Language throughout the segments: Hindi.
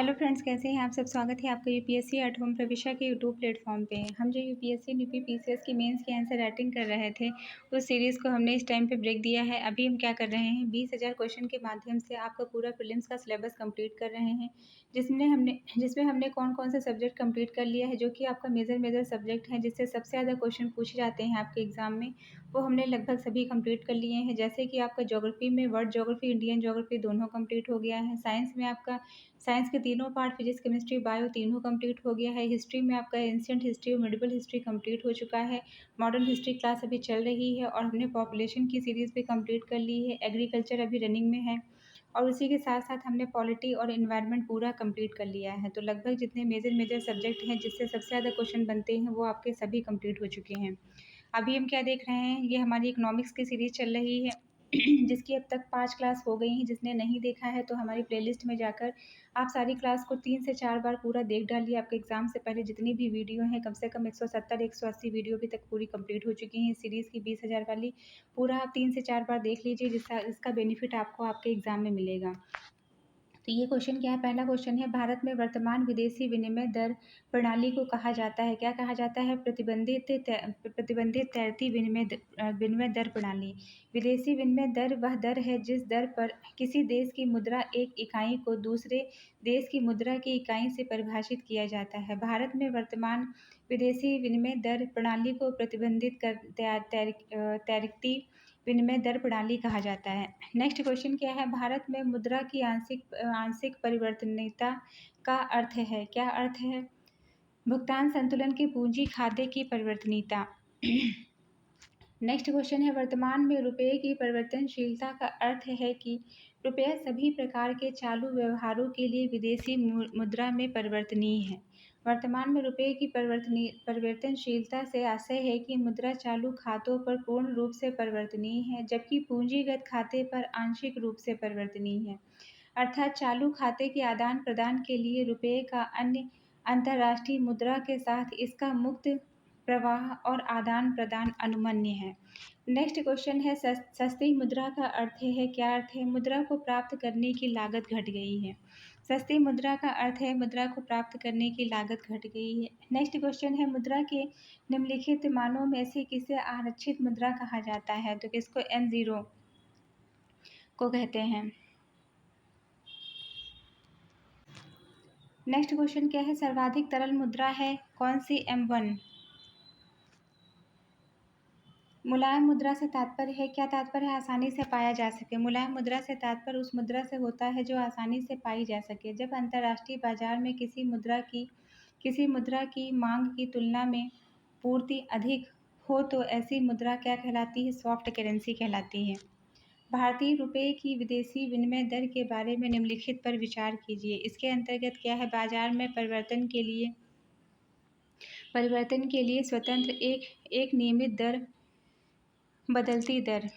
हेलो फ्रेंड्स, कैसे हैं आप सब। स्वागत है आपका यूपीएससी एट होम प्रविष्या के यूट्यूब प्लेटफॉर्म पे। हम जो यूपीएससी यूपी पीसीएस की मेंस की आंसर राइटिंग कर रहे थे, उस सीरीज़ को हमने इस टाइम पे ब्रेक दिया है। अभी हम क्या कर रहे हैं, 20,000 क्वेश्चन के माध्यम से आपका पूरा प्रीलिम्स का सिलेबस कंप्लीट कर रहे हैं, जिसमें हमने कौन कौन से सब्जेक्ट कंप्लीट कर लिया है, जो कि आपका मेजर सब्जेक्ट है, जिससे सबसे ज़्यादा क्वेश्चन पूछे जाते हैं आपके एग्जाम में, वो हमने लगभग सभी कंप्लीट कर लिए हैं। जैसे कि आपका ज्योग्राफी में वर्ल्ड ज्योग्राफी, इंडियन ज्योग्राफी दोनों कंप्लीट हो गया है। साइंस में आपका साइंस के तीनों पार्ट फिजिक्स, केमिस्ट्री, बायो तीनों कंप्लीट हो गया है। हिस्ट्री में आपका एंशिएंट हिस्ट्री और मिडिवल हिस्ट्री कंप्लीट हो चुका है। मॉडर्न हिस्ट्री क्लास अभी चल रही है और हमने पॉपुलेशन की सीरीज़ भी कंप्लीट कर ली है। एग्रीकल्चर अभी रनिंग में है और उसी के साथ साथ हमने पॉलिटी और इन्वायरमेंट पूरा कंप्लीट कर लिया है। तो लगभग जितने मेजर सब्जेक्ट हैं जिससे सबसे ज़्यादा क्वेश्चन बनते हैं, वो आपके सभी कंप्लीट हो चुके हैं। अभी हम क्या देख रहे हैं, ये हमारी इकोनॉमिक्स की सीरीज़ चल रही है जिसकी अब तक 5 क्लास हो गई हैं। जिसने नहीं देखा है तो हमारी प्लेलिस्ट में जाकर आप सारी क्लास को 3 से 4 बार पूरा देख डालिए। आपके एग्ज़ाम से पहले जितनी भी वीडियो हैं, कम से कम 170-180 वीडियो अभी तक पूरी कंप्लीट हो चुकी हैं इस सीरीज़ की 20,000 वाली। पूरा आप 3 से 4 बार देख लीजिए, इसका बेनिफिट आपको आपके एग्ज़ाम में मिलेगा। तो ये क्वेश्चन क्या है, पहला क्वेश्चन है, भारत में वर्तमान विदेशी विनिमय दर प्रणाली को कहा जाता है, क्या कहा जाता है? प्रतिबंधित तैरती विनिमय दर प्रणाली। विदेशी विनिमय दर वह दर है जिस दर पर किसी देश की मुद्रा एक इकाई को दूसरे देश की मुद्रा की इकाई से परिभाषित किया जाता है। भारत में वर्तमान विदेशी विनिमय दर प्रणाली को प्रतिबंधित तैरती विनिमय दर प्रणाली कहा जाता है। नेक्स्ट क्वेश्चन क्या है, भारत में मुद्रा की आंशिक परिवर्तनीयता का अर्थ है, क्या अर्थ है? भुगतान संतुलन की पूंजी खाते की परिवर्तनीयता। नेक्स्ट क्वेश्चन है, वर्तमान में रुपये की परिवर्तनशीलता का अर्थ है कि रुपया सभी प्रकार के चालू व्यवहारों के लिए विदेशी मुद्रा में परिवर्तनीय है। वर्तमान में रुपये की परिवर्तनशीलता से आशय है कि मुद्रा चालू खातों पर पूर्ण रूप से परिवर्तनीय है, जबकि पूंजीगत खाते पर आंशिक रूप से परिवर्तनीय है। अर्थात चालू खाते के आदान प्रदान के लिए रुपये का अन्य अंतर्राष्ट्रीय मुद्रा के साथ इसका मुक्त प्रवाह और आदान प्रदान अनुमन्य है। नेक्स्ट क्वेश्चन है, सस्ती मुद्रा का अर्थ है, क्या अर्थ है? मुद्रा को प्राप्त करने की लागत घट गई है। सस्ती मुद्रा का अर्थ है मुद्रा को प्राप्त करने की लागत घट गई है। नेक्स्ट क्वेश्चन है, मुद्रा के निम्नलिखित मानों में से किसे आरक्षित मुद्रा कहा जाता है? तो किसको? M0 को कहते हैं। नेक्स्ट क्वेश्चन क्या है, सर्वाधिक तरल मुद्रा है कौन सी? M1। मुलायम मुद्रा से तात्पर्य है, क्या तात्पर्य है? आसानी से पाया जा सके। मुलायम मुद्रा से तात्पर्य उस मुद्रा से होता है जो आसानी से पाई जा सके। जब अंतर्राष्ट्रीय बाजार में किसी मुद्रा की मांग की तुलना में पूर्ति अधिक हो तो ऐसी मुद्रा क्या कहलाती है? सॉफ्ट करेंसी कहलाती है। भारतीय रुपये की विदेशी विनिमय दर के बारे में निम्नलिखित पर विचार कीजिए। इसके अंतर्गत क्या है? बाजार में परिवर्तन के लिए स्वतंत्र एक नियमित दर, बदलती दर।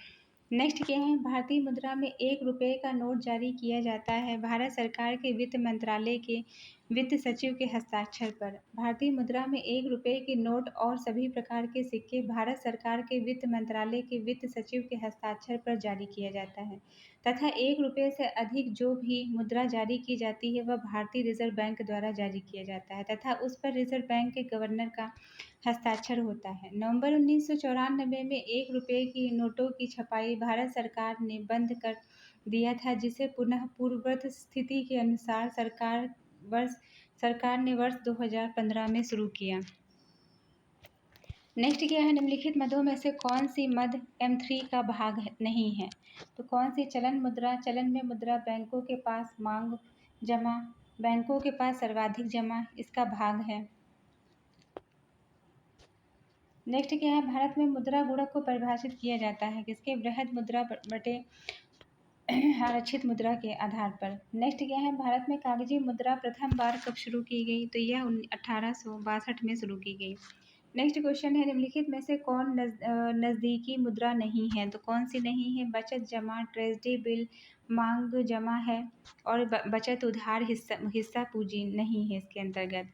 नेक्स्ट क्या है, भारतीय मुद्रा में 1 रुपये का नोट जारी किया जाता है भारत सरकार के वित्त मंत्रालय के वित्त सचिव के हस्ताक्षर पर। भारतीय मुद्रा में 1 रुपये के नोट और सभी प्रकार के सिक्के भारत सरकार के वित्त मंत्रालय के वित्त सचिव के हस्ताक्षर पर जारी किया जाता है तथा 1 रुपये से अधिक जो भी मुद्रा जारी की जाती है वह भारतीय रिजर्व बैंक द्वारा जारी किया जाता है तथा उस पर रिजर्व बैंक के गवर्नर का हस्ताक्षर होता है। नवंबर 1994 में 1 रुपये की नोटों की छपाई भारत सरकार ने बंद कर दिया था, जिसे पुनः पूर्ववत स्थिति के अनुसार सरकार ने वर्ष 2015 में शुरू किया। नेक्स्ट क्या है, निम्नलिखित मदों में से कौन सी मद M3 का भाग नहीं है? तो कौन सी? चलन मुद्रा। चलन में मुद्रा बैंकों के पास मांग जमा, बैंकों के पास सर्वाधिक जमा इसका भाग है। नेक्स्ट क्या है, भारत में मुद्रा गुणक को परिभाषित किया जाता है किसके? बृहद मुद्रा बटे आरक्षित मुद्रा के आधार पर। नेक्स्ट क्या है, भारत में कागजी मुद्रा प्रथम बार कब शुरू की गई? तो यह 1862 में शुरू की गई। नेक्स्ट क्वेश्चन है, निम्नलिखित में से कौन नज़दीकी मुद्रा नहीं है? तो कौन सी नहीं है? बचत जमा, ट्रेजरी बिल, मांग जमा है और बचत उधार हिस्सा पूंजी नहीं है इसके अंतर्गत।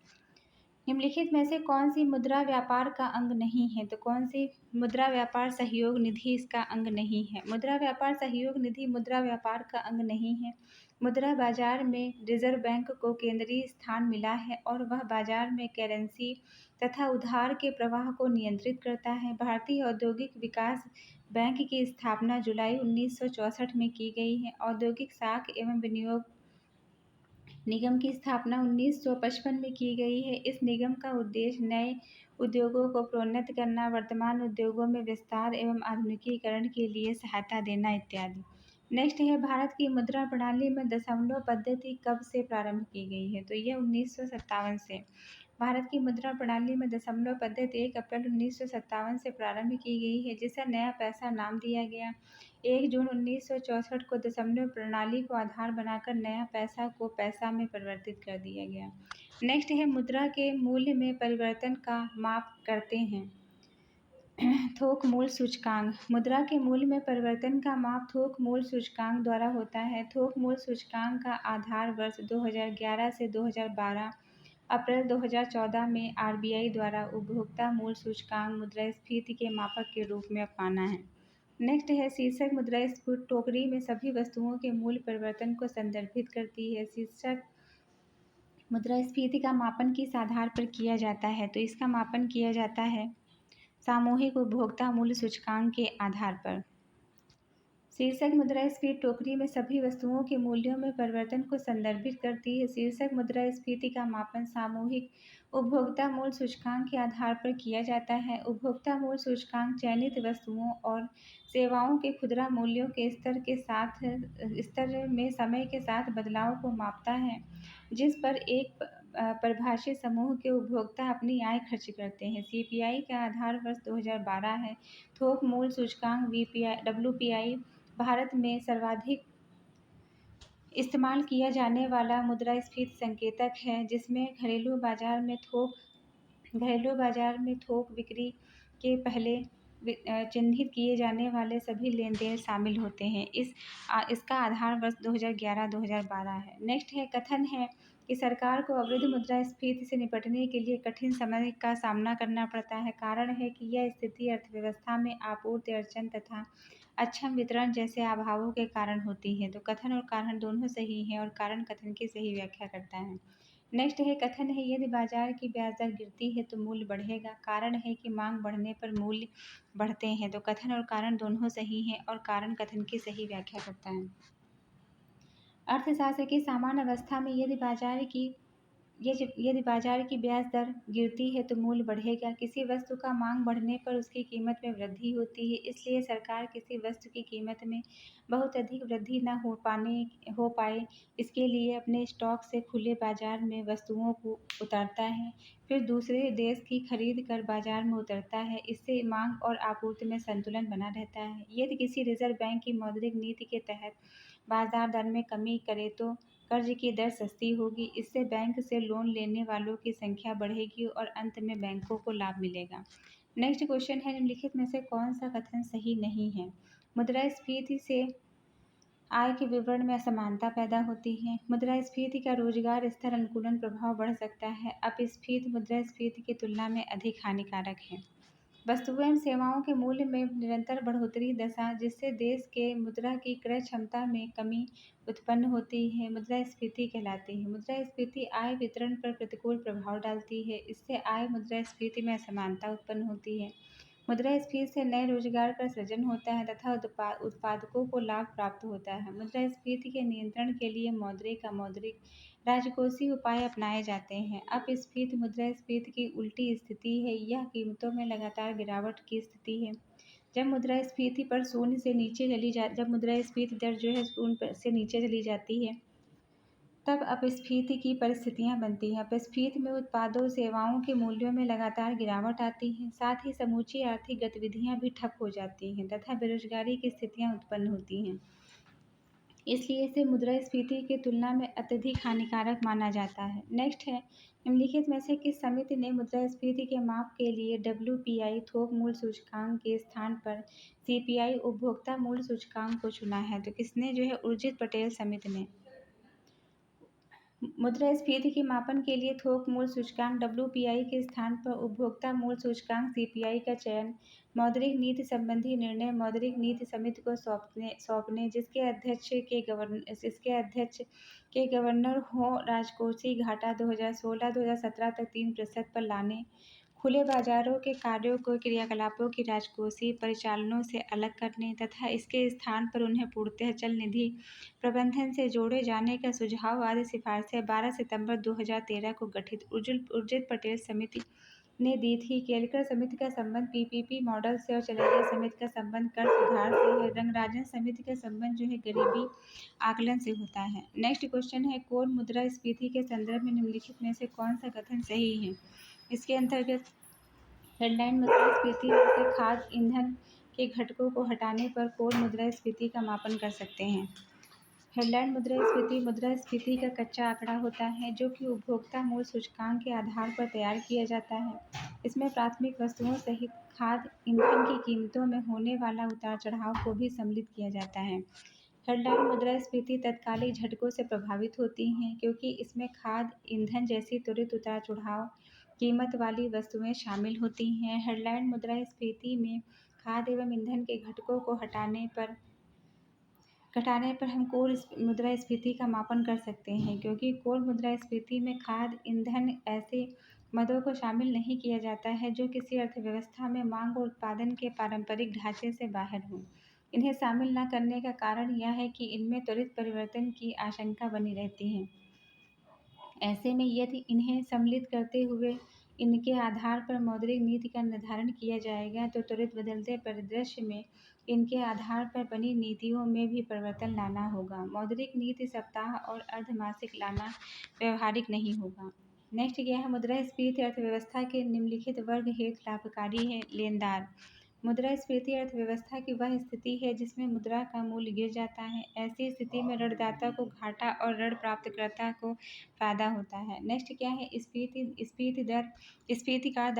निम्नलिखित में से कौन सी मुद्रा व्यापार का अंग नहीं है? तो कौन सी मुद्रा व्यापार सहयोग निधि इसका अंग नहीं है? मुद्रा व्यापार सहयोग निधि मुद्रा व्यापार का अंग नहीं है। मुद्रा बाजार में रिजर्व बैंक को केंद्रीय स्थान मिला है और वह बाजार में करेंसी तथा उधार के प्रवाह को नियंत्रित करता है। भारतीय औद्योगिक विकास बैंक की स्थापना जुलाई 1964 में की गई है। औद्योगिक साख एवं विनियोग निगम की स्थापना 1955 में की गई है। इस निगम का उद्देश्य नए उद्योगों को प्रोन्नत करना, वर्तमान उद्योगों में विस्तार एवं आधुनिकीकरण के लिए सहायता देना इत्यादि। नेक्स्ट है, भारत की मुद्रा प्रणाली में दशमलव पद्धति कब से प्रारंभ की गई है? तो यह 1957 से। भारत की मुद्रा प्रणाली में दशमलव पद्धति 1 अप्रैल 1957 से प्रारंभ की गई है, जिसे नया पैसा नाम दिया गया। 1 जून 1964 को दशमलव प्रणाली को आधार बनाकर नया पैसा को पैसा में परिवर्तित कर दिया गया। नेक्स्ट है, मुद्रा के मूल्य में परिवर्तन का माप करते हैं थोक मूल्य सूचकांक। मुद्रा के मूल्य में परिवर्तन का माप थोक मूल्य सूचकांक द्वारा होता है। थोक मूल्य सूचकांक का आधार वर्ष 2011 से 2012 अप्रैल 2014 में आरबीआई द्वारा उपभोक्ता मूल्य सूचकांक मुद्रास्फीति के मापक के रूप में अपनाना है। नेक्स्ट है, शीर्षक मुद्रास्फीति टोकरी में सभी वस्तुओं के मूल्य परिवर्तन को संदर्भित करती है। शीर्षक मुद्रास्फीति का मापन किस आधार पर किया जाता है? तो इसका मापन किया जाता है सामूहिक उपभोक्ता मूल्य सूचकांक के आधार पर। शीर्षक मुद्रास्फीति टोकरी में सभी वस्तुओं के मूल्यों में परिवर्तन को संदर्भित करती है। शीर्षक मुद्रास्फीति का मापन सामूहिक उपभोक्ता मूल्य सूचकांक के आधार पर किया जाता है। उपभोक्ता मूल्य सूचकांक चयनित वस्तुओं और सेवाओं के खुदरा मूल्यों के स्तर में समय के साथ बदलाव को मापता है, जिस पर एक परिभाषित समूह के उपभोक्ता अपनी आय खर्च करते हैं। सीपीआई का आधार वर्ष 2012 है। थोक मूल्य सूचकांक डब्ल्यूपीआई भारत में सर्वाधिक इस्तेमाल किया जाने वाला मुद्रास्फीति संकेतक है, जिसमें घरेलू बाजार में थोक बिक्री के पहले चिन्हित किए जाने वाले सभी लेनदेन शामिल होते हैं। इसका आधार वर्ष 2011-2012 है। नेक्स्ट है, कथन है कि सरकार को अवरुद्ध मुद्रास्फीति से निपटने के लिए कठिन समय का सामना करना पड़ता है। कारण है कि यह स्थिति अर्थव्यवस्था में आपूर्ति अड़चन तथा अक्षम वितरण जैसे अभावों के कारण होती है। तो कथन और कारण दोनों सही हैं और कारण कथन की सही व्याख्या करता है। नेक्स्ट है, कथन है यदि बाजार की ब्याज दर गिरती है तो मूल्य बढ़ेगा। कारण है कि मांग बढ़ने पर मूल्य बढ़ते हैं। तो कथन और कारण दोनों सही हैं और कारण कथन की सही व्याख्या करता है। अर्थशास्त्र की सामान्य अवस्था में यदि बाजार की ब्याज दर गिरती है तो मूल्य बढ़ेगा। किसी वस्तु का मांग बढ़ने पर उसकी कीमत में वृद्धि होती है, इसलिए सरकार किसी वस्तु की कीमत में बहुत अधिक वृद्धि न हो पाए इसके लिए अपने स्टॉक से खुले बाजार में वस्तुओं को उतारता है, फिर दूसरे देश की खरीद कर बाजार में उतरता है। इससे मांग और आपूर्ति में संतुलन बना रहता है। यदि किसी रिजर्व बैंक की मौद्रिक नीति के तहत बाजार दर में कमी करे तो कर्ज की दर सस्ती होगी। इससे बैंक से लोन लेने वालों की संख्या बढ़ेगी और अंत में बैंकों को लाभ मिलेगा। नेक्स्ट क्वेश्चन है, निम्नलिखित में से कौन सा कथन सही नहीं है? मुद्रास्फीति से आय के विवरण में असमानता पैदा होती है। मुद्रास्फीति का रोजगार स्तर अनुकूलन प्रभाव बढ़ सकता है। अपस्फीति मुद्रास्फीति की तुलना में अधिक हानिकारक है। वस्तुओं एवं सेवाओं के मूल्य में निरंतर बढ़ोतरी दशा, जिससे देश के मुद्रा की क्रय क्षमता में कमी उत्पन्न होती है, मुद्रास्फीति कहलाती है। मुद्रास्फीति आय वितरण पर प्रतिकूल प्रभाव डालती है। इससे आय मुद्रास्फीति में असमानता उत्पन्न होती है। मुद्रास्फीति से नए रोजगार का सृजन होता है तथा उत्पादकों को लाभ प्राप्त होता है। मुद्रास्फीति के नियंत्रण के लिए मौद्रिक अमौद्रिक राजकोषीय उपाय अपनाए जाते हैं। अपस्फीति मुद्रास्फीति की उल्टी स्थिति है। यह कीमतों में लगातार गिरावट की स्थिति है। जब मुद्रास्फीति दर जो है शून्य से नीचे चली जाती है तब अपस्फीति की परिस्थितियां बनती हैं। अपस्फीति में उत्पादों सेवाओं के मूल्यों में लगातार गिरावट आती है, साथ ही समूची आर्थिक गतिविधियां भी ठप हो जाती हैं तथा बेरोजगारी की स्थितियां उत्पन्न होती हैं। इसलिए इसे मुद्रास्फीति की तुलना में अत्यधिक हानिकारक माना जाता है। नेक्स्ट है, निम्नलिखित में से किस समिति ने मुद्रास्फीति के माप के लिए डब्ल्यूपीआई थोक मूल्य सूचकांक के स्थान पर सीपीआई उपभोक्ता मूल्य सूचकांक को चुना है? तो किसने जो है, उर्जित पटेल समिति ने मुद्रास्फीति के मापन के लिए थोक मूल्य सूचकांक (WPI) के स्थान पर उपभोक्ता मूल्य सूचकांक (CPI) का चयन, मौद्रिक नीति संबंधी निर्णय मौद्रिक नीति समिति को सौंपने जिसके अध्यक्ष के गवर्नर हों, राजकोषीय घाटा 2016-2017 तक 3% पर लाने, खुले बाजारों के कार्यों को क्रियाकलापों की राजकोषीय परिचालनों से अलग करने तथा इसके स्थान पर उन्हें पूर्णतः चल निधि प्रबंधन से जोड़े जाने का सुझाव आदि सिफारिशें 12 सितंबर 2013 को गठित उर्जित पटेल समिति ने दी थी। केलकर समिति का संबंध पीपीपी मॉडल से और चलैया समिति का संबंध कर सुधार से है। रंगराजन समिति का संबंध जो है गरीबी आकलन से होता है। नेक्स्ट क्वेश्चन है, कोर मुद्रास्फीति के संदर्भ में निम्नलिखित में से कौन सा कथन सही है? इसके अंतर्गत हेडलाइन मुद्रास्फीति में से खाद्य ईंधन के घटकों को हटाने पर कोर मुद्रास्फीति का मापन कर सकते हैं। हेडलाइन मुद्रास्फीति का कच्चा आंकड़ा होता है जो कि उपभोक्ता मूल्य सूचकांक के आधार पर तैयार किया जाता है। इसमें प्राथमिक वस्तुओं सहित खाद्य ईंधन की कीमतों में होने वाला उतार चढ़ाव को भी सम्मिलित किया जाता है। हेडलाइन मुद्रास्फीति तत्कालिक झटकों से प्रभावित होती हैं क्योंकि इसमें खाद्य ईंधन जैसी त्वरित उतार चढ़ाव कीमत वाली वस्तुएं शामिल होती हैं। हेडलाइन मुद्रास्फीति में खाद्य एवं ईंधन के घटकों को घटाने पर हम कोर मुद्रास्फीति का मापन कर सकते हैं, क्योंकि कोर मुद्रास्फीति में खाद्य ईंधन ऐसे मदों को शामिल नहीं किया जाता है जो किसी अर्थव्यवस्था में मांग और उत्पादन के पारंपरिक ढांचे से बाहर हों। इन्हें शामिल न करने का कारण यह है कि इनमें त्वरित परिवर्तन की आशंका बनी रहती है। ऐसे में यदि इन्हें सम्मिलित करते हुए इनके आधार पर मौद्रिक नीति का निर्धारण किया जाएगा तो त्वरित बदलते परिदृश्य में इनके आधार पर बनी नीतियों में भी परिवर्तन लाना होगा। मौद्रिक नीति सप्ताह और अर्धमासिक लाना व्यवहारिक नहीं होगा। नेक्स्ट क्या है, मुद्रास्फीति अर्थव्यवस्था के निम्नलिखित वर्ग हेतु लाभकारी है। लेनदार। मुद्रास्फीति अर्थव्यवस्था की वह स्थिति है जिसमें मुद्रा का मूल्य गिर जाता है। ऐसी स्थिति में ऋणदाता को घाटा और ऋण प्राप्तकर्ता को फायदा होता है। नेक्स्ट क्या है, स्फीतिकार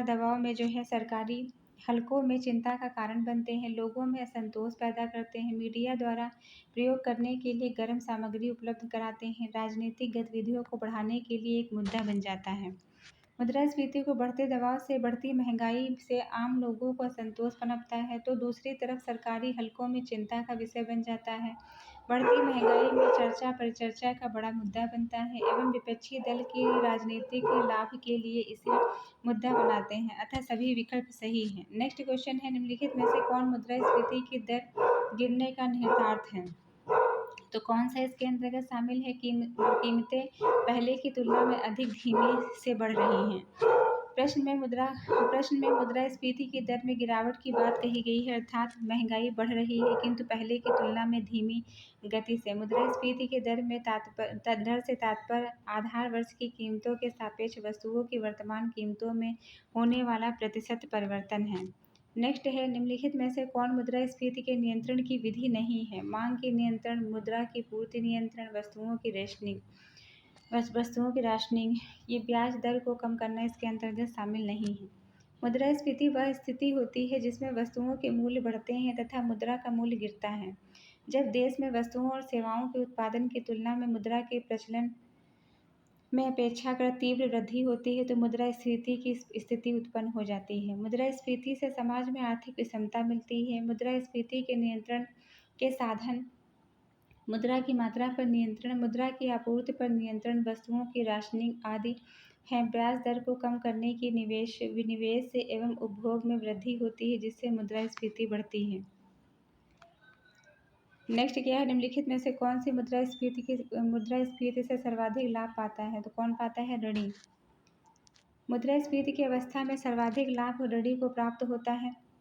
दबाव में जो है सरकारी हलकों में चिंता का कारण बनते हैं, लोगों में असंतोष पैदा करते हैं, मीडिया द्वारा प्रयोग करने के लिए गर्म सामग्री उपलब्ध कराते हैं, राजनीतिक गतिविधियों को बढ़ाने के लिए एक मुद्दा बन जाता है। मुद्रास्फीति को बढ़ते दबाव से बढ़ती महंगाई से आम लोगों को असंतोष पनपता है तो दूसरी तरफ सरकारी हलकों में चिंता का विषय बन जाता है। बढ़ती महंगाई में चर्चा परिचर्चा का बड़ा मुद्दा बनता है एवं विपक्षी दल के राजनीतिक लाभ के लिए इसे मुद्दा बनाते हैं, अतः सभी विकल्प सही हैं। नेक्स्ट क्वेश्चन है, निम्नलिखित में से कौन मुद्रास्फीति की दर गिरने का निहितार्थ है? तो कौन सा इसके अंतर्गत शामिल है? कीमतें पहले की तुलना में अधिक धीमे से बढ़ रही हैं। प्रश्न में मुद्रास्फीति की दर में गिरावट की बात कही गई है, अर्थात महंगाई बढ़ रही है किंतु पहले की तुलना में धीमी गति से। मुद्रास्फीति के दर से तात्पर्य आधार वर्ष की कीमतों के सापेक्ष वस्तुओं की वर्तमान कीमतों में होने वाला प्रतिशत परिवर्तन है। नेक्स्ट है, निम्नलिखित में से कौन मुद्रास्फीति के नियंत्रण की विधि नहीं है? मांग की नियंत्रण, मुद्रा की पूर्ति नियंत्रण, वस्तुओं की राशनिंग, ये ब्याज दर को कम करना इसके अंतर्गत शामिल नहीं है। मुद्रास्फीति वह स्थिति होती है जिसमें वस्तुओं के मूल्य बढ़ते हैं तथा मुद्रा का मूल्य गिरता है। जब देश में वस्तुओं और सेवाओं के उत्पादन की तुलना में मुद्रा के प्रचलन में अपेक्षाकृत तीव्र वृद्धि होती है तो मुद्रास्फीति की स्थिति उत्पन्न हो जाती है। मुद्रास्फीति से समाज में आर्थिक विषमता मिलती है। मुद्रास्फीति के नियंत्रण के साधन मुद्रा की मात्रा पर नियंत्रण, मुद्रा की आपूर्ति पर नियंत्रण, वस्तुओं की राशनिंग आदि हैं। ब्याज दर को कम करने की विनिवेश से एवं उपभोग में वृद्धि होती है जिससे मुद्रास्फीति बढ़ती है। नेक्स्ट क्या है, निम्नलिखित में से कौन सी मुद्रास्फीति से सर्वाधिक लाभ पाता है? तो कौन पाता है? ऋणी। मुद्रास्फीति की अवस्था में सर्वाधिक लाभ ऋणी को प्राप्त होता है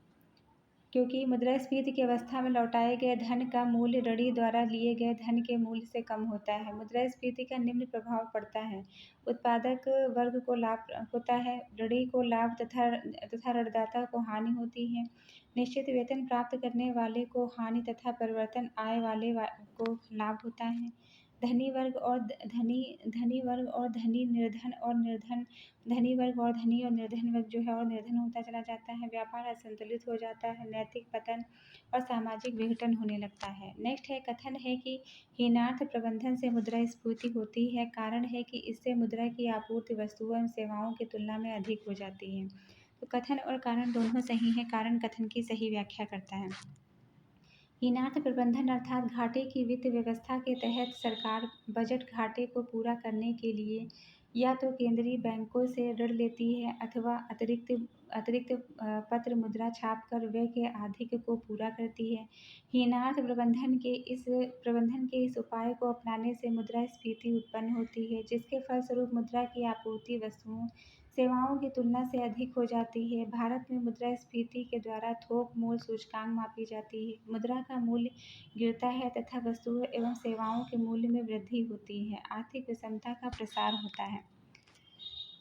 क्योंकि मुद्रास्फीति की अवस्था में लौटाए गए धन का मूल्य ऋणी द्वारा लिए गए धन के मूल्य से कम होता है। मुद्रास्फीति का निम्न प्रभाव पड़ता है, उत्पादक वर्ग को लाभ होता है, ऋणी को लाभ तथा ऋणदाता को हानि होती है। निश्चित वेतन प्राप्त करने वाले को हानि तथा परिवर्तन आय वाले को लाभ होता है। धनी वर्ग और धनी वर्ग और धनी निर्धन और निर्धन धनी वर्ग और धनी और निर्धन वर्ग जो है और निर्धन होता चला जाता है। व्यापार असंतुलित हो जाता है, नैतिक पतन और सामाजिक विघटन होने लगता है। नेक्स्ट है कथन है कि हीनार्थ प्रबंधन से मुद्रास्फीति होती है। कारण है कि इससे मुद्रा की आपूर्ति वस्तुओं एवं सेवाओं की तुलना में अधिक हो जाती है। तो कथन और कारण दोनों सही है। कारण कथन की सही व्याख्या करता है। हीनार्थ प्रबंधन अर्थात घाटे की वित्त व्यवस्था के तहत सरकार बजट घाटे को पूरा करने के लिए या तो केंद्रीय बैंकों से ऋण लेती है अथवा अतिरिक्त पत्र मुद्रा छापकर व्यय के अधिक को पूरा करती है। हीनार्थ प्रबंधन के इस उपाय को अपनाने से मुद्रास्फीति उत्पन्न होती है, जिसके फलस्वरूप मुद्रा की आपूर्ति वस्तुओं सेवाओं की तुलना से अधिक हो जाती है। भारत में मुद्रास्फीति के द्वारा थोक मूल्य सूचकांक मापी जाती है। मुद्रा का मूल्य गिरता है तथा वस्तुओं एवं सेवाओं के मूल्य में वृद्धि होती है। आर्थिक विषमता का प्रसार होता है।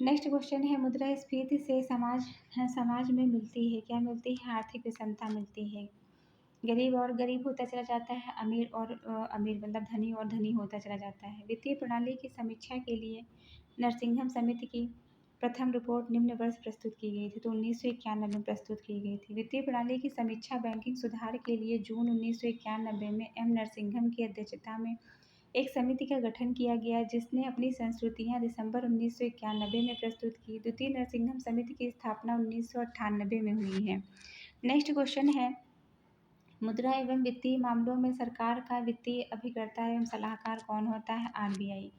नेक्स्ट क्वेश्चन है मुद्रास्फीति से समाज में मिलती है क्या मिलती है? आर्थिक विषमता मिलती है। गरीब और गरीब होता चला जाता है, अमीर और अमीर मतलब धनी और धनी होता चला जाता है। वित्तीय प्रणाली की समीक्षा के लिए नरसिंघम समिति की प्रथम रिपोर्ट निम्न वर्ष प्रस्तुत की गई थी। तो 1991 में प्रस्तुत की गई थी। वित्तीय प्रणाली की समीक्षा बैंकिंग सुधार के लिए जून 1991 में एम नरसिंघम की अध्यक्षता में एक समिति का गठन किया गया, जिसने अपनी संस्तुतियां दिसंबर 1991 में प्रस्तुत की। द्वितीय नरसिंघम समिति की स्थापना 1998 में हुई है। नेक्स्ट क्वेश्चन है मुद्रा एवं वित्तीय मामलों में सरकार का वित्तीय अभिकर्ता एवं सलाहकार कौन होता है? आरबीआई।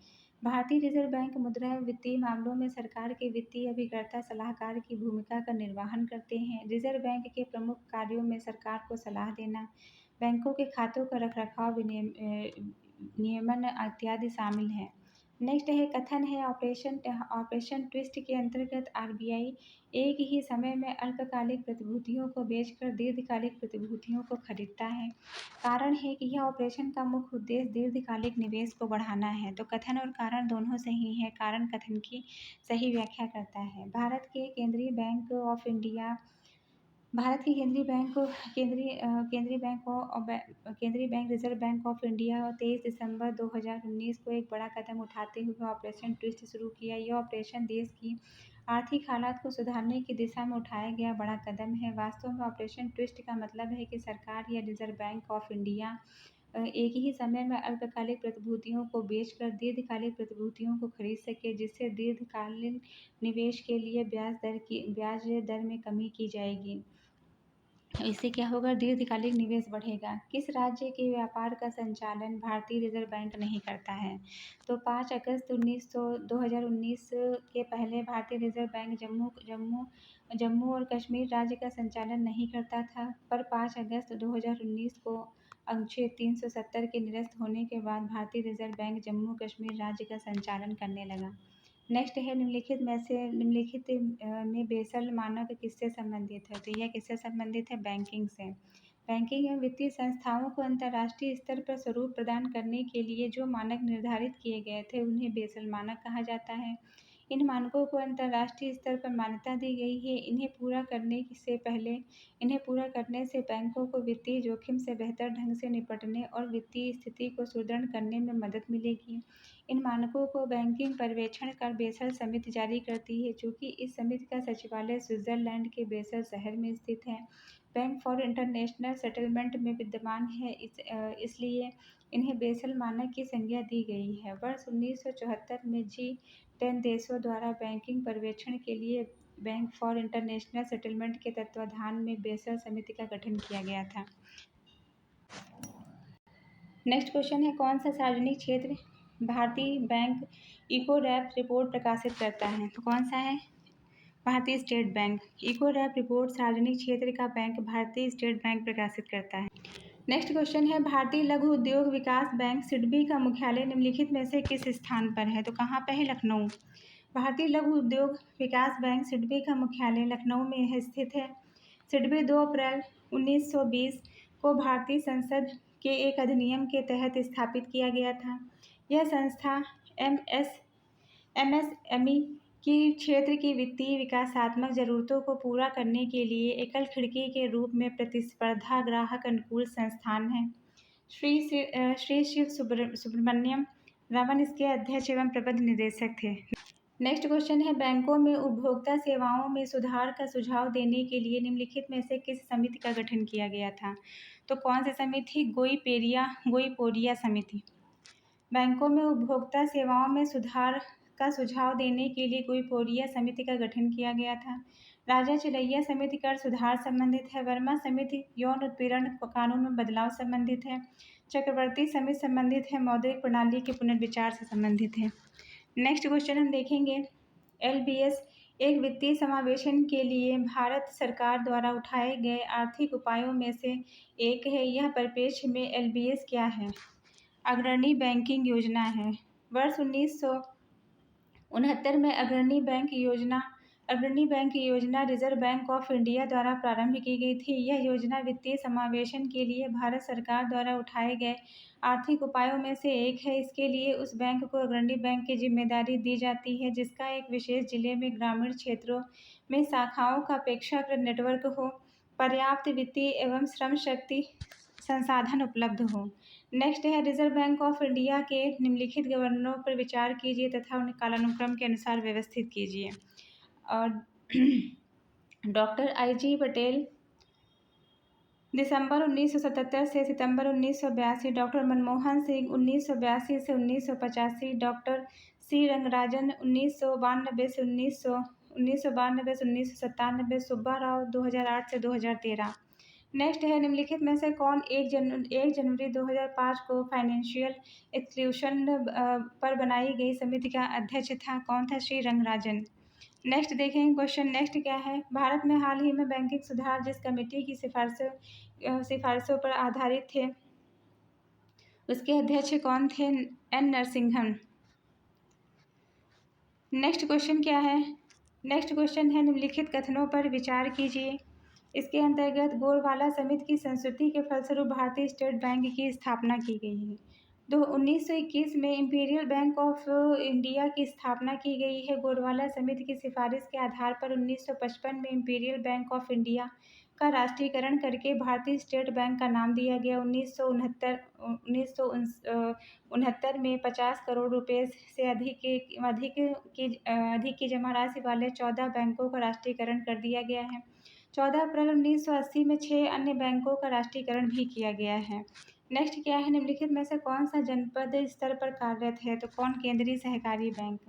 भारतीय रिजर्व बैंक मुद्रा एवं वित्तीय मामलों में सरकार के वित्तीय अभिकर्ता सलाहकार की भूमिका का निर्वहन करते हैं। रिजर्व बैंक के प्रमुख कार्यों में सरकार को सलाह देना, बैंकों के खातों का रखरखाव, नियमन इत्यादि शामिल हैं। नेक्स्ट है कथन है ऑपरेशन ट्विस्ट के अंतर्गत आरबीआई एक ही समय में अल्पकालिक प्रतिभूतियों को बेचकर दीर्घकालिक प्रतिभूतियों को खरीदता है। कारण है कि यह ऑपरेशन का मुख्य उद्देश्य दीर्घकालिक निवेश को बढ़ाना है। तो कथन और कारण दोनों सही है। कारण कथन की सही व्याख्या करता है। भारत के केंद्रीय बैंक ऑफ इंडिया भारत की केंद्रीय bank reserve bank of India 23 दिसंबर 2019 को एक बड़ा कदम उठाते हुए ऑपरेशन ट्विस्ट शुरू किया। यह ऑपरेशन देश की आर्थिक हालात को सुधारने की दिशा में उठाया गया बड़ा कदम है। वास्तव में ऑपरेशन ट्विस्ट का मतलब है कि सरकार या रिजर्व बैंक ऑफ इंडिया एक ही समय में अल्पकालिक प्रतिभूतियों को बेचकर दीर्घकालिक प्रतिभूतियों को खरीद सके, जिससे दीर्घकालीन निवेश के लिए ब्याज दर में कमी की जाएगी। इससे क्या होगा? दीर्घकालिक निवेश बढ़ेगा। किस राज्य के व्यापार का संचालन भारतीय रिजर्व बैंक नहीं करता है? तो 5 अगस्त 2019 के पहले भारतीय रिजर्व बैंक जम्मू और कश्मीर राज्य का संचालन नहीं करता था, पर 5 अगस्त 2019 को अनुच्छेद 370 के निरस्त होने के बाद भारतीय रिजर्व बैंक जम्मू कश्मीर राज्य का संचालन करने लगा। नेक्स्ट है निम्नलिखित में बेसल मानक किससे संबंधित है? तो यह किससे संबंधित है? बैंकिंग से। बैंकिंग एवं वित्तीय संस्थाओं को अंतर्राष्ट्रीय स्तर पर स्वरूप प्रदान करने के लिए जो मानक निर्धारित किए गए थे उन्हें बेसल मानक कहा जाता है। इन मानकों को अंतर्राष्ट्रीय स्तर पर मान्यता दी गई है। इन्हें पूरा करने से बैंकों को वित्तीय जोखिम से बेहतर ढंग से निपटने और वित्तीय स्थिति को सुदृढ़ करने में मदद मिलेगी। इन मानकों को बैंकिंग पर्यवेक्षण कर बेसल समिति जारी करती है, चूँकि इस समिति का सचिवालय स्विट्जरलैंड के बेसल शहर में स्थित है। बैंक फॉर इंटरनेशनल सेटलमेंट में विद्यमान है, इसलिए इन्हें बेसल मानक की संज्ञा दी गई है। वर्ष 1974 में G10 देशों द्वारा बैंकिंग पर्यवेक्षण के लिए बैंक फॉर इंटरनेशनल सेटलमेंट के तत्वाधान में बेसल समिति का गठन किया गया था। नेक्स्ट क्वेश्चन है कौन सा सार्वजनिक क्षेत्र भारतीय बैंक इको रैप रिपोर्ट प्रकाशित करता है? तो कौन सा है? भारतीय state bank. Ecowrap report सार्वजनिक क्षेत्र का बैंक भारतीय स्टेट बैंक प्रकाशित करता है। नेक्स्ट क्वेश्चन है भारतीय लघु उद्योग विकास बैंक सिडबी का मुख्यालय निम्नलिखित में से किस स्थान पर है? तो कहाँ पे है? लखनऊ। भारतीय लघु उद्योग विकास बैंक सिडबी का मुख्यालय लखनऊ में स्थित है। सिडबी 2 अप्रैल 1920 को भारतीय संसद के एक अधिनियम के तहत स्थापित किया गया था। यह संस्था एमएसएमई की क्षेत्र की वित्तीय विकासात्मक जरूरतों को पूरा करने के लिए एकल खिड़की के रूप में प्रतिस्पर्धा ग्राहक अनुकूल संस्थान है। श्री शिव सुब्रमण्यम रावण इसके अध्यक्ष एवं प्रबंध निदेशक थे। नेक्स्ट क्वेश्चन है, बैंकों में उपभोक्ता सेवाओं में सुधार का सुझाव देने के लिए निम्नलिखित में से किस समिति का गठन किया गया था? तो कौन सी समिति? गोईपोरिया समिति। बैंकों में उपभोक्ता सेवाओं में सुधार का सुझाव देने के लिए गोईपोरिया समिति का गठन किया गया था। राजा चिलैया समिति कर सुधार संबंधित है। वर्मा समिति यौन उत्पीड़न कानून में बदलाव संबंधित है। चक्रवर्ती समिति संबंधित है मौद्रिक प्रणाली के पुनर्विचार से संबंधित है। नेक्स्ट क्वेश्चन हम देखेंगे, LBS एक वित्तीय समावेशन के लिए भारत सरकार द्वारा उठाए गए आर्थिक उपायों में से एक है। यह परिप्रेक्ष्य में LBS क्या है? अग्रणी बैंकिंग योजना है। वर्ष 1969 में अग्रणी बैंक योजना रिजर्व बैंक ऑफ इंडिया द्वारा प्रारंभ की गई थी। यह योजना वित्तीय समावेशन के लिए भारत सरकार द्वारा उठाए गए आर्थिक उपायों में से एक है। इसके लिए उस बैंक को अग्रणी बैंक की जिम्मेदारी दी जाती है जिसका एक विशेष जिले में ग्रामीण क्षेत्रों में शाखाओं का अपेक्षाकृत नेटवर्क हो, पर्याप्त वित्तीय एवं श्रम शक्ति संसाधन उपलब्ध हो। नेक्स्ट है, रिजर्व बैंक ऑफ इंडिया के निम्नलिखित गवर्नरों पर विचार कीजिए तथा उन्हें कालानुक्रम के अनुसार व्यवस्थित कीजिए। और डॉक्टर IG पटेल दिसंबर 1977 से सितंबर 1982, डॉक्टर मनमोहन सिंह 1982 से 1985, डॉक्टर C रंगराजन 1992 से 1997, सुब्बा राव 2008 से 2013। नेक्स्ट है, निम्नलिखित में से कौन 1 जनवरी 2005 को फाइनेंशियल इंस्टीट्यूशन पर बनाई गई समिति का अध्यक्ष था? कौन था? श्री रंगराजन। नेक्स्ट देखेंगे क्वेश्चन, नेक्स्ट क्या है, भारत में हाल ही में बैंकिंग सुधार जिस कमेटी की सिफारिशों पर आधारित थे उसके अध्यक्ष कौन थे? N नरसिंहन। नेक्स्ट क्वेश्चन क्या है? नेक्स्ट क्वेश्चन है, निम्नलिखित कथनों पर विचार कीजिए। इसके अंतर्गत गोरवाला समिति की संस्तुति के फलस्वरूप भारतीय स्टेट बैंक की स्थापना की गई है। 1921 में इंपीरियल बैंक ऑफ इंडिया की स्थापना की गई है। गोरवाला समिति की सिफारिश के आधार पर 1955 में इंपीरियल बैंक ऑफ इंडिया का राष्ट्रीयकरण करके भारतीय स्टेट बैंक का नाम दिया गया। 1969 में 50 करोड़ रुपए से अधिक की जमा राशि वाले 14 बैंकों का राष्ट्रीयकरण कर दिया गया है। 14 अप्रैल 1980 में 6 अन्य बैंकों का राष्ट्रीयकरण भी किया गया है। नेक्स्ट क्या है, निम्नलिखित में से कौन सा जनपद स्तर पर कार्यरत है? तो कौन? केंद्रीय सहकारी बैंक।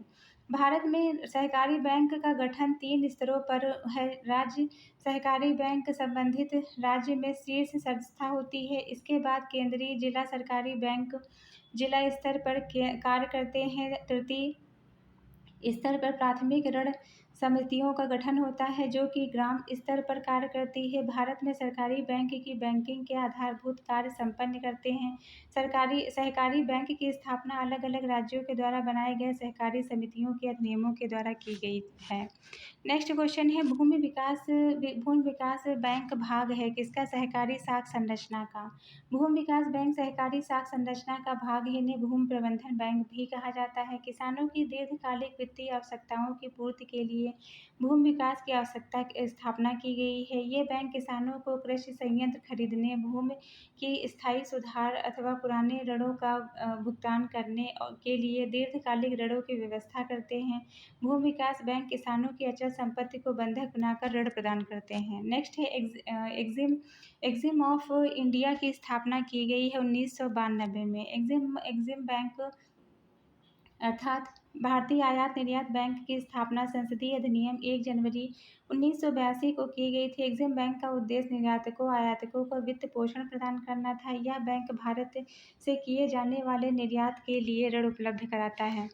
भारत में सहकारी बैंक का गठन 3 स्तरों पर है। राज्य सहकारी बैंक संबंधित राज्य में शीर्ष संस्था होती है। इसके बाद केंद्रीय जिला सरकारी बैंक जिला स्तर पर कार्य करते हैं। तृतीय स्तर पर प्राथमिक ऋण समितियों का गठन होता है जो कि ग्राम स्तर पर कार्य करती है। भारत में सरकारी बैंक की बैंकिंग के आधारभूत कार्य संपन्न करते हैं। सहकारी बैंक की स्थापना अलग अलग राज्यों के द्वारा बनाए गए सहकारी समितियों के अधिनियमों के द्वारा की गई है। नेक्स्ट क्वेश्चन है, भूमि विकास बैंक भाग है किसका? सहकारी साख संरचना का। भूमि विकास बैंक सहकारी साख संरचना का भाग है। इन्हें भूमि प्रबंधन बैंक भी कहा जाता है। किसानों की दीर्घकालिक वित्तीय आवश्यकताओं की पूर्ति के लिए भूमि विकास की आवश्यकता स्थापना की गई है। ये बैंक किसानों को कृषि संयंत्र खरीदने, भूमि की स्थायी सुधार अथवा पुराने ऋणों का भुगतान करने के लिए दीर्घकालिक ऋणों की व्यवस्था करते हैं। भूमि विकास बैंक किसानों की अचल संपत्ति को बंधक बनाकर ऋण प्रदान करते हैं। नेक्स्ट है, एग्जिम ऑफ इंडिया की स्थापना की गई है 1992 में। एग्जिम बैंक अर्थात भारतीय आयात निर्यात बैंक की स्थापना संसदीय अधिनियम 1 जनवरी 1982 को की गई थी। एग्जिम बैंक का उद्देश्य निर्यातकों आयातकों को वित्त पोषण प्रदान करना था। यह बैंक भारत से किए जाने वाले निर्यात के लिए ऋण उपलब्ध कराता है।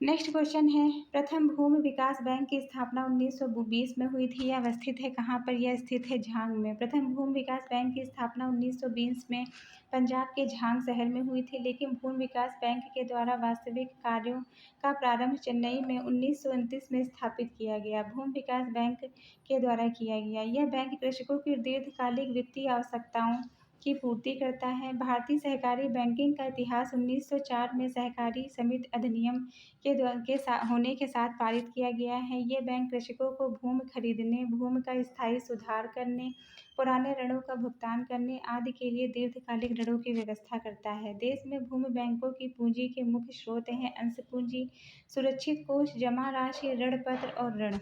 नेक्स्ट क्वेश्चन है, प्रथम भूमि विकास बैंक की स्थापना 1920 में हुई थी। यह अवस्थित है कहाँ पर? यह स्थित है झांग में। प्रथम भूमि विकास बैंक की स्थापना 1920 में पंजाब के झांग शहर में हुई थी, लेकिन भूमि विकास बैंक के द्वारा वास्तविक कार्यों का प्रारंभ चेन्नई में 1929 में स्थापित किया गया। भूमि विकास बैंक के द्वारा किया गया। यह बैंक कृषकों की दीर्घकालिक वित्तीय आवश्यकताओं की पूर्ति करता है। भारतीय सहकारी बैंकिंग का इतिहास 1904 में सहकारी समिति अधिनियम होने के साथ पारित किया गया है। ये बैंक कृषकों को भूमि खरीदने, भूमि का स्थायी सुधार करने, पुराने ऋणों का भुगतान करने आदि के लिए दीर्घकालिक ऋणों की व्यवस्था करता है। देश में भूमि बैंकों की पूंजी के मुख्य स्रोत हैं अंश पूंजी, सुरक्षित कोष, जमा राशि, ऋण पत्र और ऋण।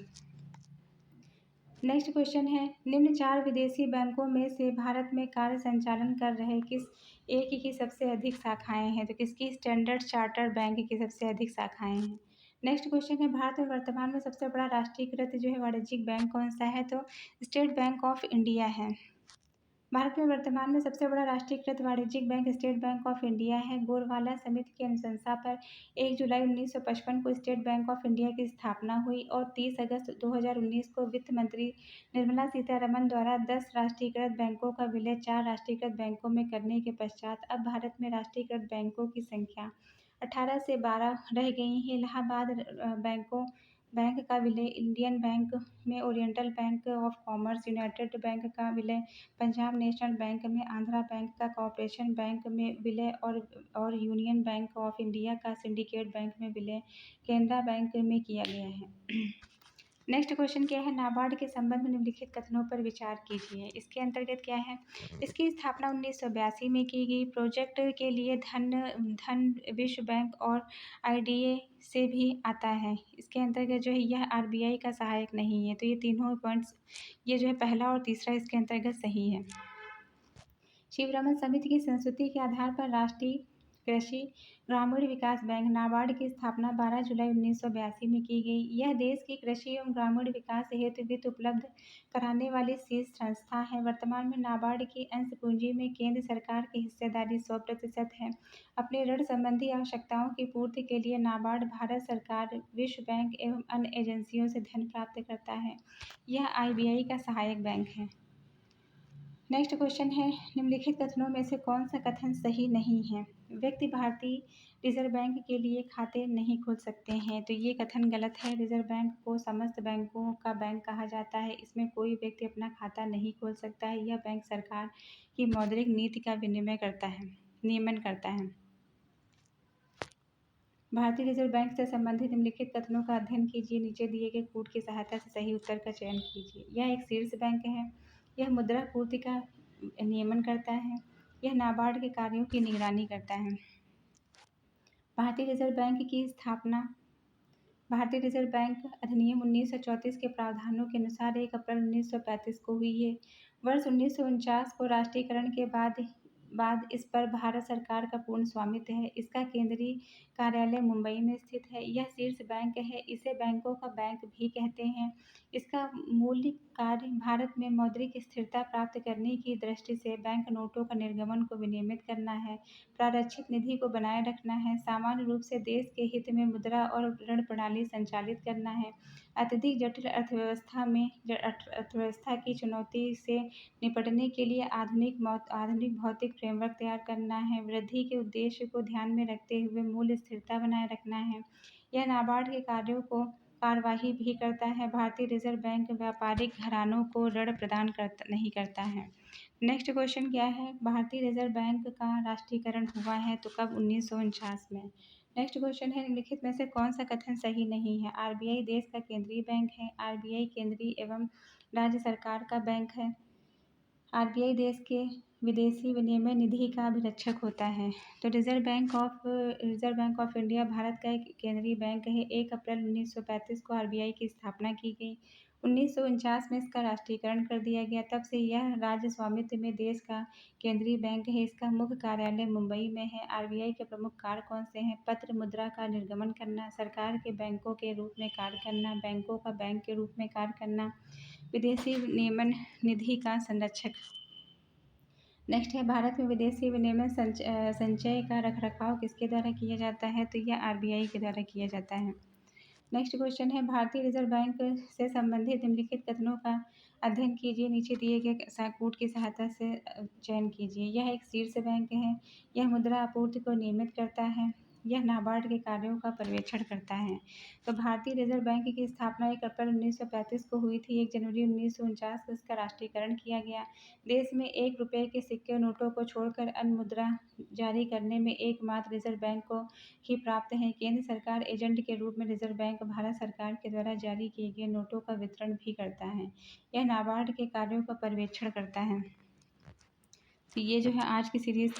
नेक्स्ट क्वेश्चन है, निम्न 4 विदेशी बैंकों में से भारत में कार्य संचालन कर रहे किस एक की सबसे अधिक शाखाएं हैं? तो किसकी? स्टैंडर्ड चार्टर्ड बैंक की सबसे अधिक शाखाएं हैं। नेक्स्ट क्वेश्चन है, भारत में वर्तमान में सबसे बड़ा राष्ट्रीयकृत जो है वाणिज्यिक बैंक कौन सा है? तो स्टेट बैंक ऑफ इंडिया है। भारत में वर्तमान में सबसे बड़ा राष्ट्रीयकृत वाणिज्यिक bank state bank of India है। गोरवाला समिति की अनुशंसा पर 1 जुलाई 1955 को स्टेट बैंक ऑफ इंडिया की स्थापना हुई और 30 अगस्त 2019 को वित्त मंत्री निर्मला सीतारमण द्वारा 10 राष्ट्रीयकृत बैंकों का विलय 4 राष्ट्रीयकृत बैंकों में करने के पश्चात अब भारत में राष्ट्रीयकृत बैंकों की संख्या 18 से 12 रह गई है। इलाहाबाद बैंक का विलय इंडियन बैंक में, oriental bank of commerce, United bank का विलय पंजाब नेशनल बैंक में, आंध्रा बैंक का कॉर्पोरेशन बैंक में विलय और यूनियन बैंक ऑफ इंडिया का सिंडिकेट बैंक में विलय केनरा बैंक में किया गया है। नेक्स्ट क्वेश्चन क्या है, नाबार्ड के संबंध में निम्नलिखित कथनों पर विचार कीजिए। इसके अंतर्गत क्या है, इसकी स्थापना 1982 में की गई। प्रोजेक्ट के लिए धन विश्व बैंक और IDA से भी आता है। इसके अंतर्गत जो है यह RBI का सहायक नहीं है। तो ये तीनों पॉइंट्स, ये जो है पहला और तीसरा इसके अंतर्गत सही है। शिवरमन समिति की संस्तुति के आधार पर राष्ट्रीय कृषि ग्रामीण विकास बैंक नाबार्ड की स्थापना 12 जुलाई 1982 में की गई। यह देश की कृषि एवं ग्रामीण विकास हेतु वित्त उपलब्ध कराने वाली शीर्ष संस्था है। वर्तमान में नाबार्ड की अंश पूंजी में केंद्र सरकार की हिस्सेदारी 100% है। अपने ऋण संबंधी आवश्यकताओं की पूर्ति के लिए नाबार्ड भारत सरकार, विश्व बैंक एवं अन्य एजेंसियों से धन प्राप्त करता है। यह IBI का सहायक बैंक है। नेक्स्ट क्वेश्चन है, निम्नलिखित कथनों में से कौन सा कथन सही नहीं है? व्यक्ति भारतीय रिजर्व बैंक के लिए खाते नहीं खोल सकते हैं। तो ये कथन गलत है। रिजर्व बैंक को समस्त बैंकों का बैंक कहा जाता है। इसमें कोई व्यक्ति अपना खाता नहीं खोल सकता है। यह बैंक सरकार की मौद्रिक नीति का नियमन करता है। भारतीय रिजर्व बैंक से संबंधित निम्नलिखित कथनों का अध्ययन कीजिए। नीचे दिए गए कूट की सहायता से सही उत्तर का चयन कीजिए। यह एक शीर्ष बैंक है। यह मुद्रा पूर्ति का नियमन करता है। यह नाबार्ड के कार्यों की निगरानी करता है। भारतीय रिजर्व बैंक की स्थापना भारतीय रिजर्व बैंक अधिनियम 1934 के प्रावधानों के अनुसार 1 अप्रैल 1935 को हुई है। वर्ष 1949 को राष्ट्रीयकरण के बाद इस पर भारत सरकार का पूर्ण स्वामित्व है। इसका केंद्रीय कार्यालय मुंबई में स्थित है। यह शीर्ष बैंक है। इसे बैंकों का बैंक भी कहते हैं। इसका मूल कार्य भारत में मौद्रिक स्थिरता प्राप्त करने की दृष्टि से बैंक नोटों का निर्गमन को विनियमित करना है, प्रारक्षित निधि को बनाए रखना है, सामान्य रूप से देश के हित में मुद्रा और ऋण प्रणाली संचालित करना है, अत्यधिक जटिल अर्थव्यवस्था की चुनौती से निपटने के लिए आधुनिक भौतिक फ्रेमवर्क तैयार करना है, वृद्धि के उद्देश्य को ध्यान में रखते हुए मूल्य स्थिरता बनाए रखना है। यह नाबार्ड के कार्यों को कार्यवाही भी करता है। भारतीय रिजर्व बैंक व्यापारिक घरानों को ऋण प्रदान नहीं करता है। नेक्स्ट क्वेश्चन क्या है, भारतीय रिजर्व बैंक का राष्ट्रीयकरण हुआ है तो कब? 1949 में। नेक्स्ट क्वेश्चन है, निम्नलिखित में से कौन सा कथन सही नहीं है? RBI देश का केंद्रीय बैंक है। RBI केंद्रीय एवं राज्य सरकार का बैंक है। RBI देश के विदेशी विनिमय निधि का अभिरक्षक होता है। तो reserve bank of India Bharat का एक केंद्रीय बैंक है। 1 अप्रैल 1935 को RBI की स्थापना की गई। 1949 में इसका राष्ट्रीयकरण कर दिया गया। तब से यह राज्य स्वामित्व में देश का केंद्रीय बैंक है। इसका मुख्य कार्यालय मुंबई में है। RBI के प्रमुख कार्य कौन से हैं? पत्र मुद्रा का निर्गमन करना, सरकार के बैंकों के रूप में कार्य करना, बैंकों का बैंक के रूप में कार्य करना, विदेशी विनिमय निधि का संरक्षक। नेक्स्ट है, भारत में विदेशी विनिमय संचय का रखरखाव किसके द्वारा किया जाता है? तो यह RBI के द्वारा किया जाता है। नेक्स्ट क्वेश्चन है, भारतीय रिजर्व बैंक से संबंधित निम्नलिखित कथनों का अध्ययन कीजिए। नीचे दिए गए कूट की सहायता से चयन कीजिए। यह एक शीर्ष बैंक है। यह मुद्रा आपूर्ति को नियमित करता है। यह नाबार्ड के कार्यों का पर्यवेक्षण करता है। तो भारतीय रिजर्व बैंक की स्थापना 1 अप्रैल 1935 को हुई थी। 1 जनवरी 1949 को इसका राष्ट्रीयकरण किया गया। देश में 1 रुपये के सिक्के और नोटों को छोड़कर अन्य मुद्रा जारी करने में एकमात्र रिजर्व बैंक को ही प्राप्त है। केंद्र सरकार एजेंट के रूप में रिजर्व बैंक भारत सरकार के द्वारा जारी किए गए नोटों का वितरण भी करता है। यह नाबार्ड के कार्यों का पर्यवेक्षण करता है। तो ये जो है आज की सीरीज़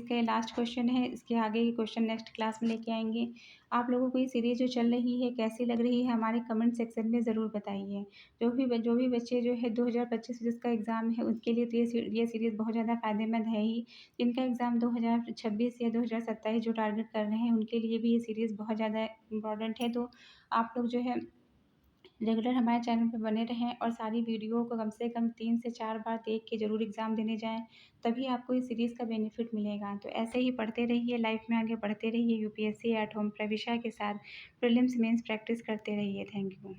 का ये लास्ट क्वेश्चन है। इसके आगे के क्वेश्चन नेक्स्ट क्लास में लेके आएंगे। आप लोगों को ये सीरीज़ जो चल रही है कैसी लग रही है हमारे कमेंट सेक्शन में ज़रूर बताइए। जो भी बच्चे जो है 2025 जिसका एग्ज़ाम है उनके लिए तो ये सीरीज़ बहुत ज़्यादा फ़ायदेमंद है ही। जिनका एग्ज़ाम 2026 या 2027 जो टारगेट कर रहे हैं उनके लिए भी ये सीरीज़ बहुत ज़्यादा इम्पॉर्टेंट है। तो आप लोग जो है रेगुलर हमारे चैनल पे बने रहें और सारी वीडियो को कम से कम 3 से 4 बार देख के ज़रूर एग्ज़ाम देने जाएँ, तभी आपको इस सीरीज़ का बेनिफिट मिलेगा। तो ऐसे ही पढ़ते रहिए, लाइफ में आगे बढ़ते रहिए, यूपीएससी एट होम प्रविशा के साथ प्रीलिम्स मेंस प्रैक्टिस करते रहिए। Thank you.